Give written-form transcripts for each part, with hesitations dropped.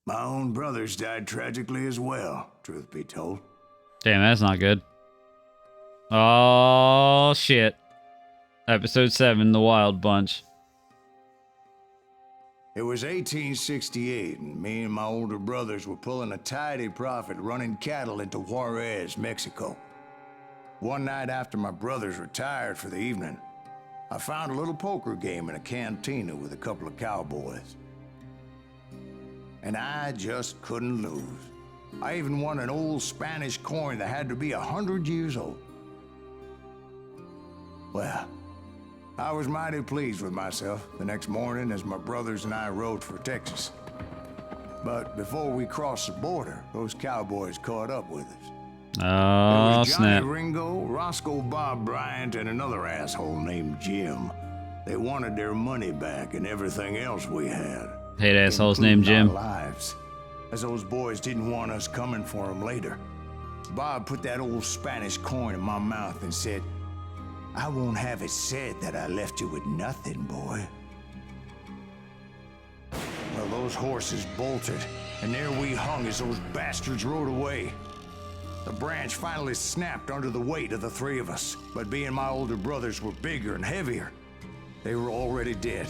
My own brothers died tragically as well, truth be told. Damn, that's not good. Oh, shit. Episode 7, The Wild Bunch. It was 1868, and me and my older brothers were pulling a tidy profit running cattle into Juarez, Mexico. One night after my brothers retired for the evening, I found a little poker game in a cantina with a couple of cowboys. And I just couldn't lose. I even won an old Spanish coin that had to be 100 years old. Well, I was mighty pleased with myself the next morning as my brothers and I rode for Texas. But before we crossed the border, those cowboys caught up with us. Oh, It was Johnny snap. Ringo, Roscoe Bob Bryant, and another asshole named Jim. They wanted their money back and everything else we had. Hate assholes named including Jim. our lives, as those boys didn't want us coming for them later. Bob put that old Spanish coin in my mouth and said, "I won't have it said that I left you with nothing, boy." Well, those horses bolted, and there we hung as those bastards rode away. The branch finally snapped under the weight of the three of us, but being my older brothers were bigger and heavier, they were already dead.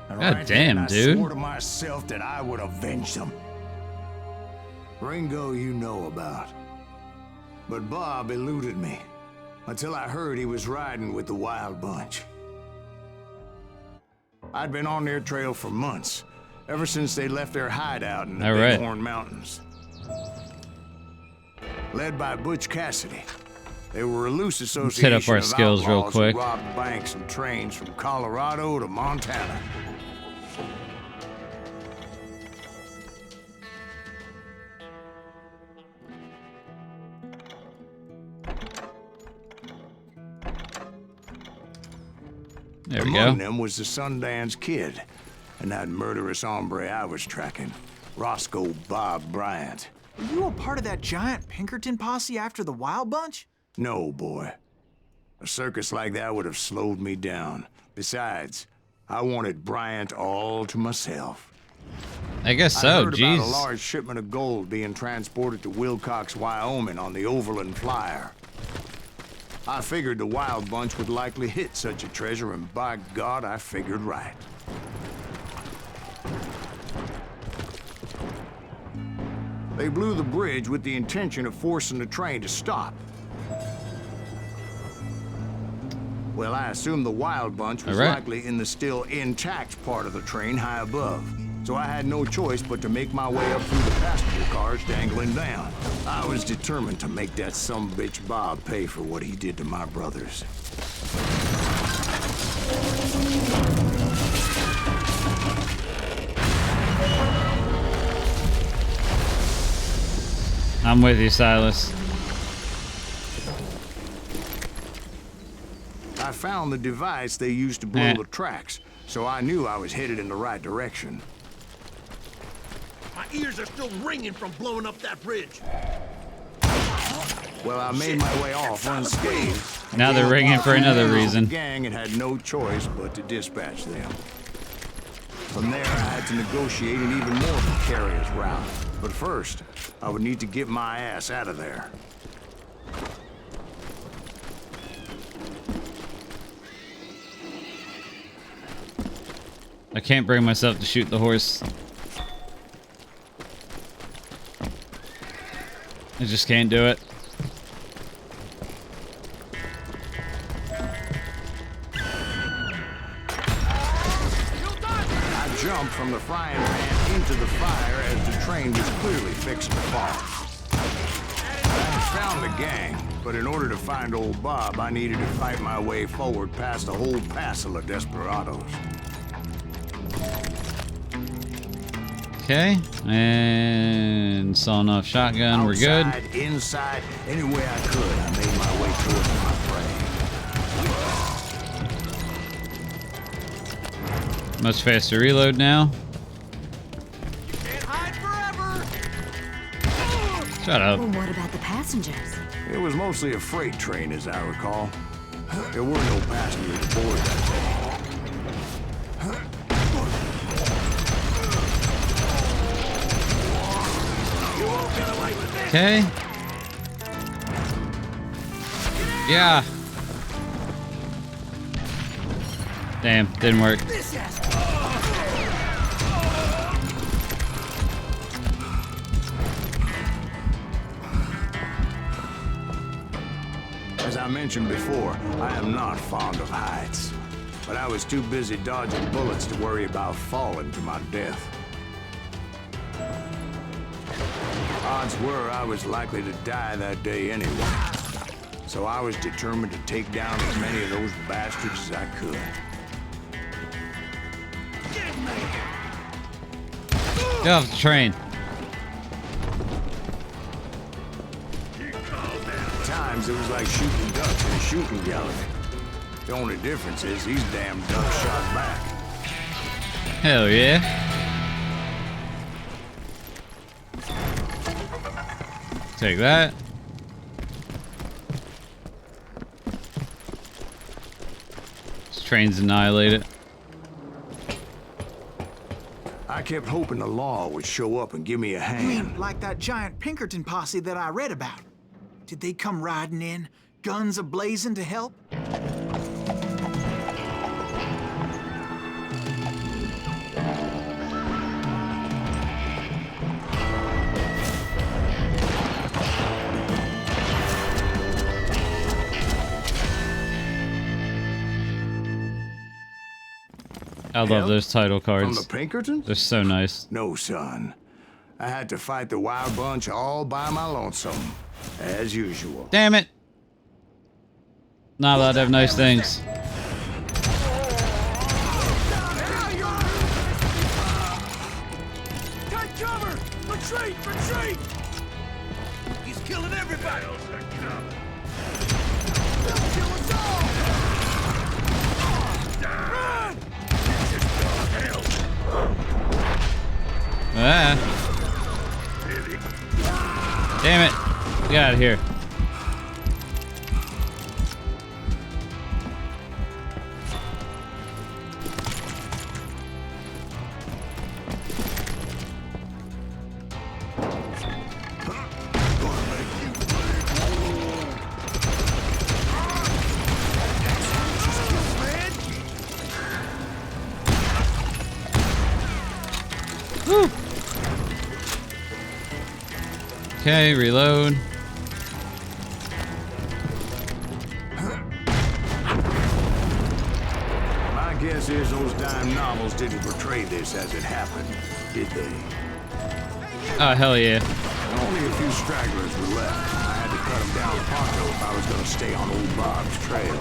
And God right damn, then, dude. I swore to myself that I would avenge them. Ringo you know about. But Bob eluded me, until I heard he was riding with the Wild Bunch. I'd been on their trail for months, ever since they left their hideout in the All right. Bighorn Mountains. Led by Butch Cassidy, they were a loose association hit up our of skills real outlaws who quick. robbed banks and trains from Colorado to Montana. There we Among go. them was the Sundance Kid, and that murderous hombre I was tracking, Roscoe Bob Bryant. Were you a part of that giant Pinkerton posse after the Wild Bunch? No, boy. A circus like that would have slowed me down. Besides, I wanted Bryant all to myself. I guess I so, heard about a jeez. large shipment of gold being transported to Wilcox, Wyoming on the Overland Flyer. I figured the Wild Bunch would likely hit such a treasure, and by God, I figured right. They blew the bridge with the intention of forcing the train to stop. Well, I assumed the Wild Bunch was All right. likely in the still intact part of the train high above. So I had no choice but to make my way up through the passenger cars dangling down. I was determined to make that sumbitch Bob pay for what he did to my brothers. I'm with you, Silas. I found the device they used to blow Eh. the tracks, so I knew I was headed in the right direction. My ears are still ringing from blowing up that bridge. Well, I made my way off unscathed. Now they're ringing for another reason. The gang and had no choice but to dispatch them. From there, I had to negotiate an even more precarious route. But first, I would need to get my ass out of there. I can't bring myself to shoot the horse. I just can't do it. I jumped from the frying pan into the fire as the train was clearly fixing to fall. I had found the gang, but in order to find old Bob, I needed to fight my way forward past a whole passel of desperados. Okay, and sawing off shotgun, we're good. Outside, inside, any way I could, I made my way towards my prey. Much faster reload now. You can't hide forever. Shut up. Well, what about the passengers? It was mostly a freight train, as I recall. There were no passengers aboard that day. Okay. Yeah. Damn, didn't work. As I mentioned before, I am not fond of heights. But I was too busy dodging bullets to worry about falling to my death. Odds were I was likely to die that day anyway. So I was determined to take down as many of those bastards as I could. Get off the train. At times, it was like shooting ducks in a shooting gallery. The only difference is these damn ducks shot back. Hell yeah. Take that. This train's annihilated. I kept hoping the law would show up and give me a You hand. mean like that giant Pinkerton posse that I read about? Did they come riding in, guns a-blazing to help? I love those title From cards. the Pinkertons? They're so nice. No, son. I had to fight the Wild Bunch all by my lonesome, as usual. Damn it. Not allowed to have nice things. Take cover! Retreat! Retreat! He's killing everybody! They'll kill us all! Run! Ah. Damn it. Get out of here. Woo. Okay, reload. My guess is those dime novels didn't portray this as it happened, did they? Oh, hell yeah. Only a few stragglers were left. I had to cut them down pronto if I was going to stay on old Bob's trail.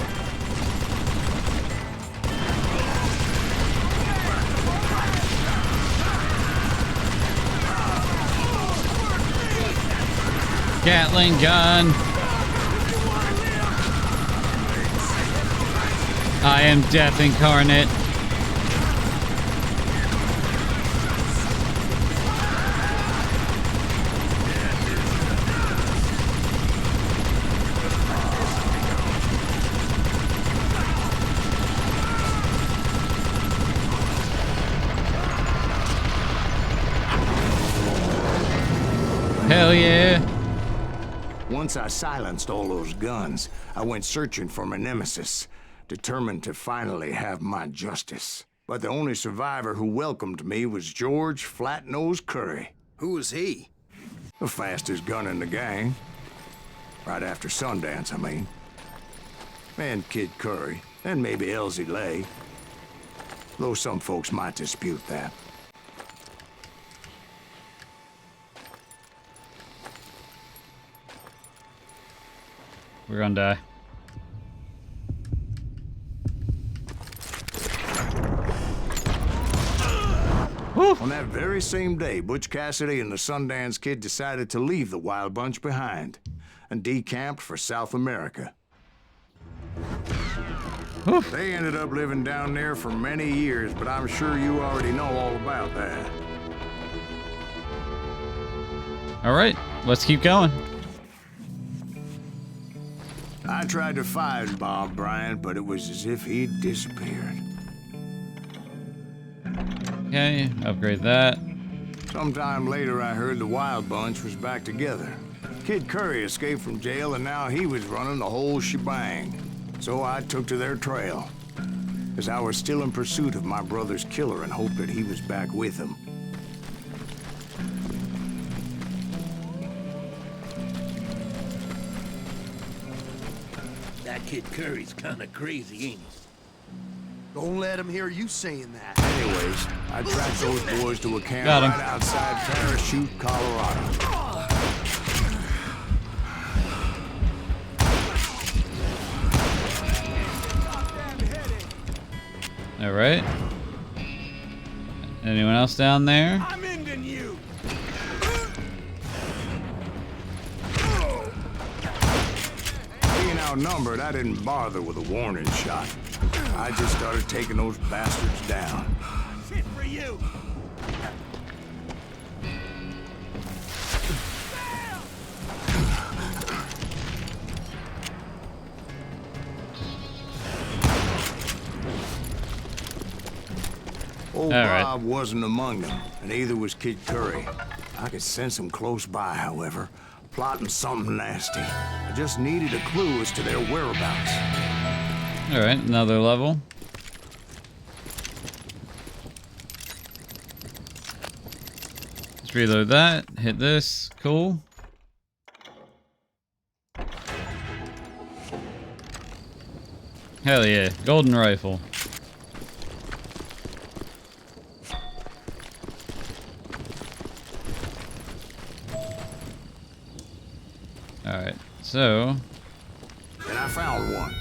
Gatling gun. I am death incarnate. Hell yeah. Once I silenced all those guns, I went searching for my nemesis, determined to finally have my justice. But the only survivor who welcomed me was George Flat-Nosed Curry. Who was he? The fastest gun in the gang. Right after Sundance, I mean. And Kid Curry, and maybe Elsie Lay. Though some folks might dispute that. We're gonna die. On that very same day, Butch Cassidy and the Sundance Kid decided to leave the Wild Bunch behind and decamped for South America. They ended up living down there for many years, but I'm sure you already know all about that. All right, let's keep going. I tried to find Bob Bryant, but it was as if he'd disappeared. Okay, upgrade that. Sometime later, I heard the Wild Bunch was back together. Kid Curry escaped from jail and now he was running the whole shebang. So I took to their trail, as I was still in pursuit of my brother's killer and hoped that he was back with him. That Kid Curry's kinda crazy, ain't he? Don't let him hear you saying that. Anyways, I tracked those boys to a camp Got him. right outside Parachute, Colorado. All right. Anyone else down there? I'm ending you! Being outnumbered, I didn't bother with a warning shot. I just started taking those bastards down. Shit for you! Old All right. Bob wasn't among them, and neither was Kid Curry. I could sense him close by, however, plotting something nasty. I just needed a clue as to their whereabouts. All right, another level. Let's reload that. Hit this. Cool. Hell yeah, golden rifle. Alright, so... And I found one.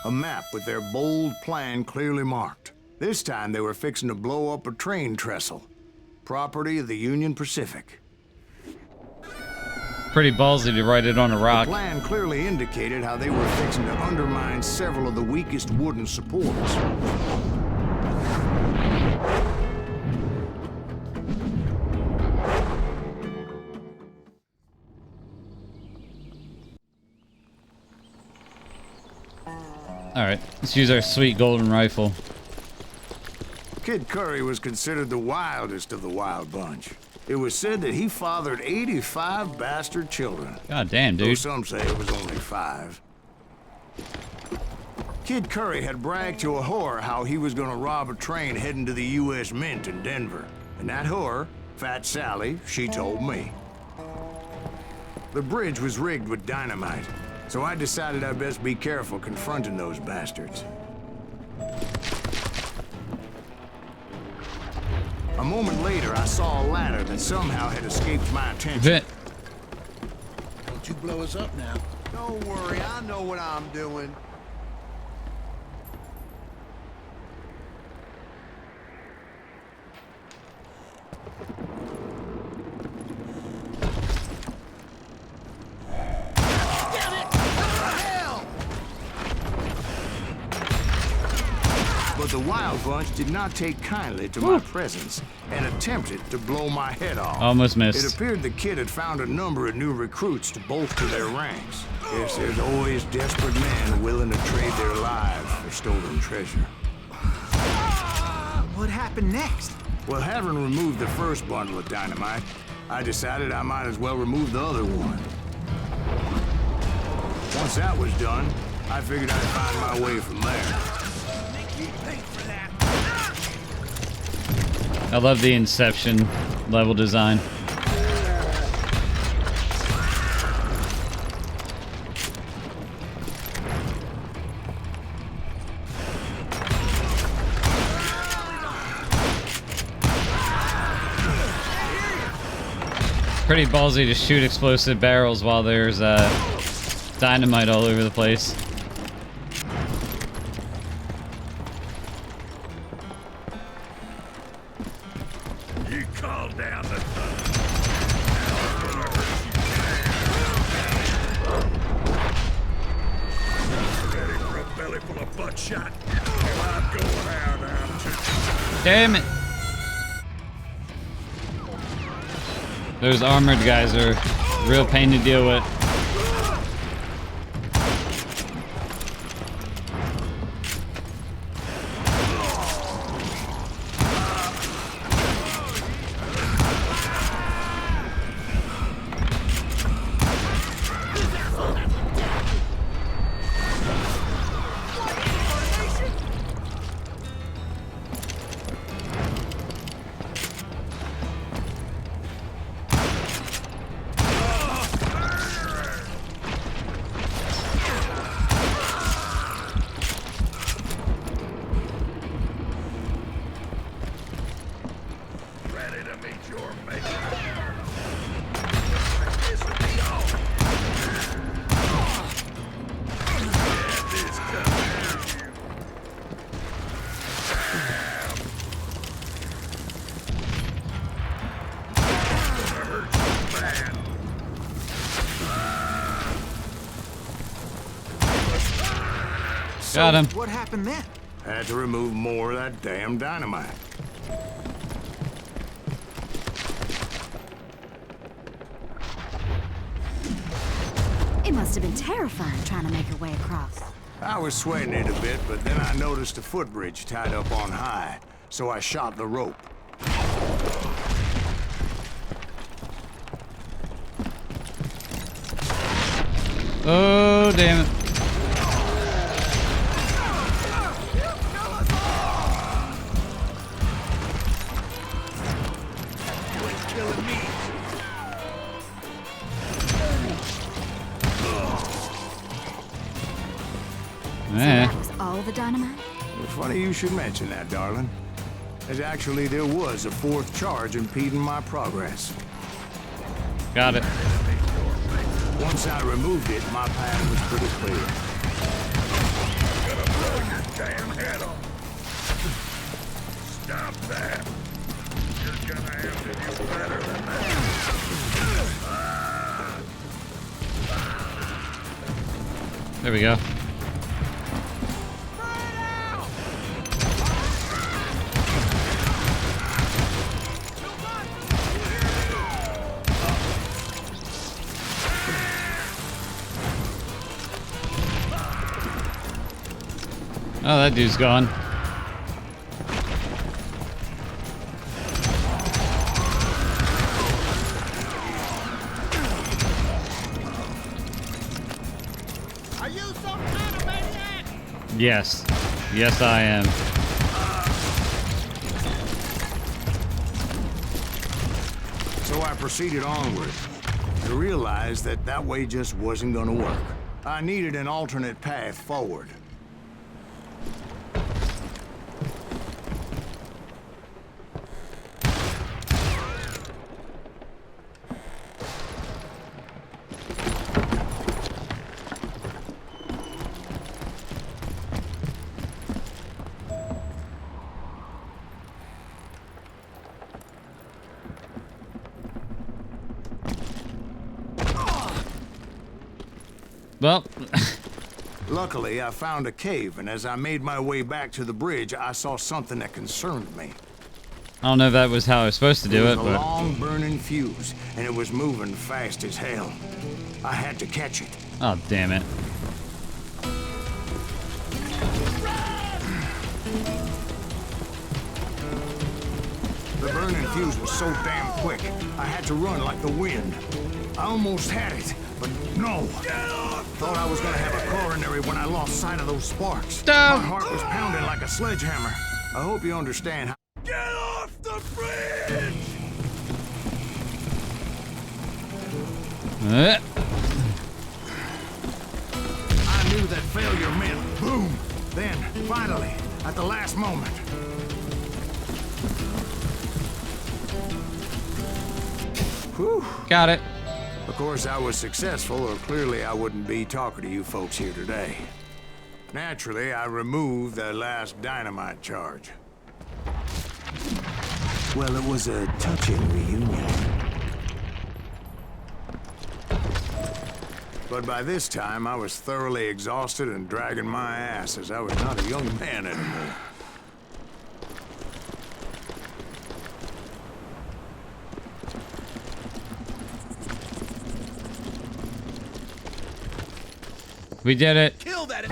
A map with their bold plan clearly marked. This time they were fixing to blow up a train trestle. Property of the Union Pacific. Pretty ballsy to write it on a The rock. plan clearly indicated how they were fixing to undermine several of the weakest wooden supports. Alright, let's use our sweet golden rifle. Kid Curry was considered the wildest of the wild bunch. It was said that he fathered 85 bastard children. God damn, Though dude. some say it was only 5. Kid Curry had bragged to a whore how he was gonna rob a train heading to the U.S. Mint in Denver. And that whore, Fat Sally, she told me. The bridge was rigged with dynamite, so I decided I'd best be careful confronting those bastards. A moment later, I saw a ladder that somehow had escaped my attention. Vent. Don't you blow us up now. Don't worry, I know what I'm doing. But the wild bunch did not take kindly to my presence and attempted to blow my head off. Almost It missed. appeared the kid had found a number of new recruits to bolster their ranks. Yes, there's always desperate men willing to trade their lives for stolen treasure. What happened next? Well, having removed the first bundle of dynamite, I decided I might as well remove the other one. Once that was done, I figured I'd find my way from there. I love the Inception level design. Pretty ballsy to shoot explosive barrels while there's dynamite all over the place. You calm down the ready for a belly full of butt shot. I'm going out now. Damn it! Those armored guys are a real pain to deal with. you're making. This will be all. Yeah, this comes to you. Gonna hurt you bad. Got him. What happened then? Had to remove more of that damn dynamite. It must have been terrifying trying to make your way across. I was sweating it a bit, but then I noticed a footbridge tied up on high, so I shot the rope. Oh, damn it. You ain't killing me. Eh. That was all the dynamite? Funny you should mention that, darling. As actually, there was a fourth charge impeding my progress. Got it. Once I removed it, my path was pretty clear. Gonna blow your damn head off. Stop that. You're gonna have to do better than that. There we go. Oh, that dude's gone. Are you some kind of maniac? Yes. Yes, I am. So I proceeded onward to realize that that way just wasn't gonna work. I needed an alternate path forward. Well, Luckily, I found a cave, and as I made my way back to the bridge, I saw something that concerned me. I don't know if that was how I was supposed to do it, It was a but long burning fuse, and it was moving fast as hell. I had to catch it. oh, damn it. The burning fuse was so damn quick, I had to run like the wind. I almost had it, but no. Thought I was gonna have a coronary when I lost sight of those sparks. No. My heart was pounding like a sledgehammer. I hope you understand how... Get off the bridge! I knew that failure meant boom. Then, finally, at the last moment. Whew. Got it. Of course, I was successful, or clearly I wouldn't be talking to you folks here today. Naturally, I removed the last dynamite charge. Well, it was a touching reunion. But by this time, I was thoroughly exhausted and dragging my ass as I was not a young man anymore. We did it. Kill that.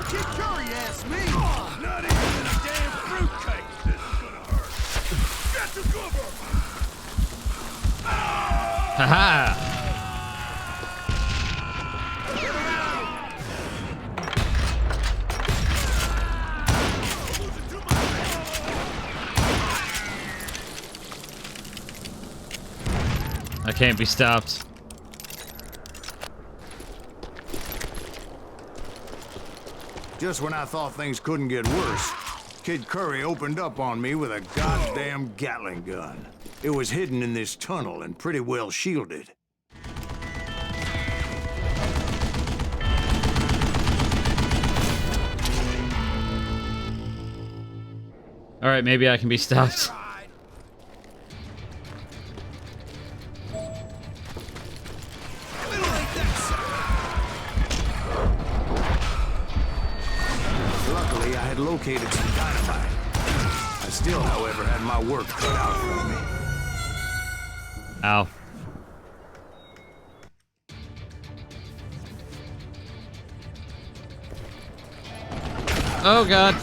Kick your ass, me! Not even a damn fruitcake. This is gonna hurt. Get to cover! Haha. I can't be stopped. Just when I thought things couldn't get worse, Kid Curry opened up on me with a goddamn Gatling gun. It was hidden in this tunnel and pretty well shielded. All right, maybe I can be stopped. Luckily, I had located some dynamite. I still, however, had my work cut out for me. Ow. Oh, God.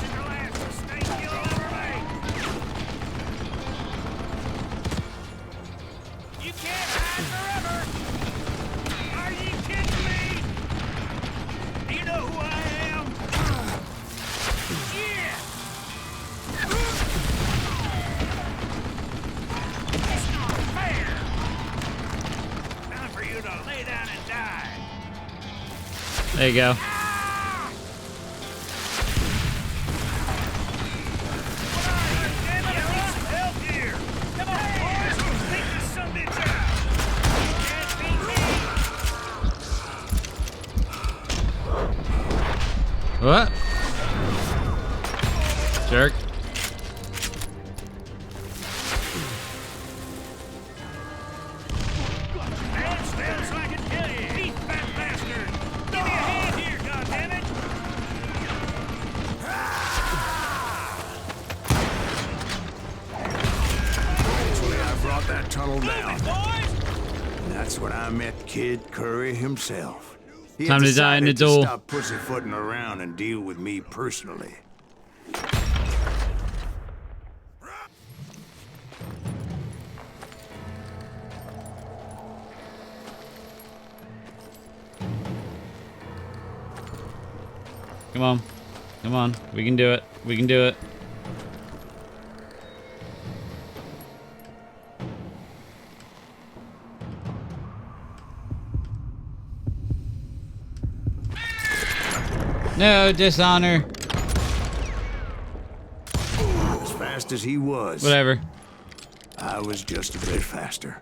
You can't hide forever! Are you kidding me? You know who I am? Yeah! It's not fair! Time for you to lay down and die. There you go. What? Jerk. Stand still so I can kill you, eat fat bastard! Give me a hand here, goddammit! Eventually, I brought that tunnel down. Boys! And that's when I met Kid Curry himself. He Time had to die in the decided to duel. Stop pussyfooting around and deal with me personally. Come on. Come on. We can do it. We can do it. No dishonor. As fast as he was, Whatever. I was just a bit faster.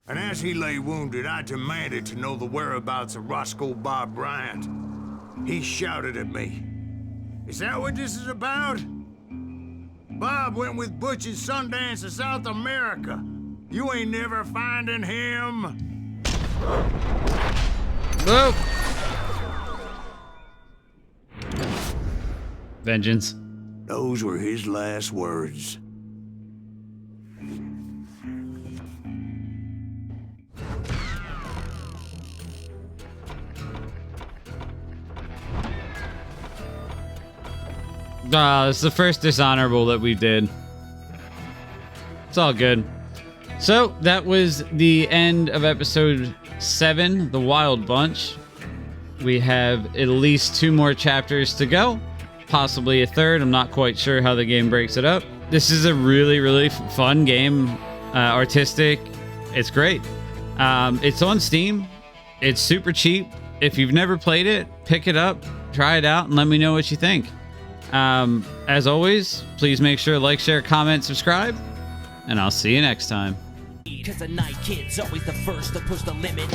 And as he lay wounded, I demanded to know the whereabouts of Roscoe Bob Bryant. He shouted at me. Is that what this is about? Bob went with Butch and Sundance to South America. You ain't never finding him. Whoa. Vengeance. Those were his last words. It's the first dishonorable that we did. It's all good. So that was the end of episode 7, The Wild Bunch. We have at least 2 more chapters to go, possibly a third. I'm not quite sure how the game breaks it up. This is a really, really fun game, artistic. It's great. It's on Steam. It's super cheap. If you've never played it, pick it up, try it out, and let me know what you think. As always, please make sure to like, share, comment, subscribe, and I'll see you next time. Cause the night kid's always the first to push the limit.